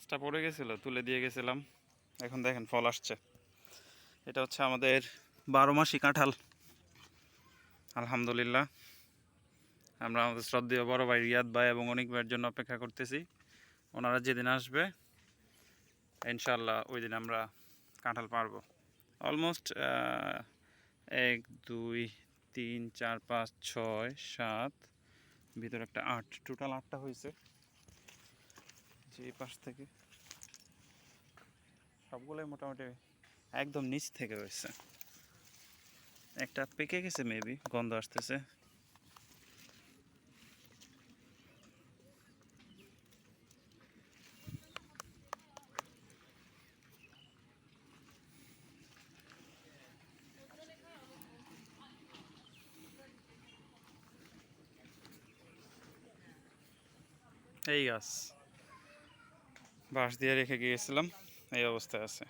গাছটা পড়ে গেছিলো, তুলে দিয়ে গেছিলাম, এখন দেখেন ফল আসছে। এটা হচ্ছে আমাদের 12 মাসি কাঁঠাল। আলহামদুলিল্লাহ, আমরা আমাদের শ্রদ্ধেয় বড় ভাই রিয়াদ ভাই এবং অনিক ভাইয়ের জন্য অপেক্ষা করতেছি। ওনারা যেদিন আসবে ইনশাআল্লাহ ওই দিন আমরা কাঁঠাল পারবো। অলমোস্ট 1 2 3 4 5 6 7, ভিতরে একটা 8, টোটাল 8টা হয়েছে। যে পাশ থেকে সবগুলোই মোটামুটি একদম নিচ থেকে হয়েছে। একটা পেকে গেছে, মেবি গন্ধ আসতেছে। এই গাছ বাঁশ দিয়ে রেখে গিয়েছিলাম, এই অবস্থায় আছে।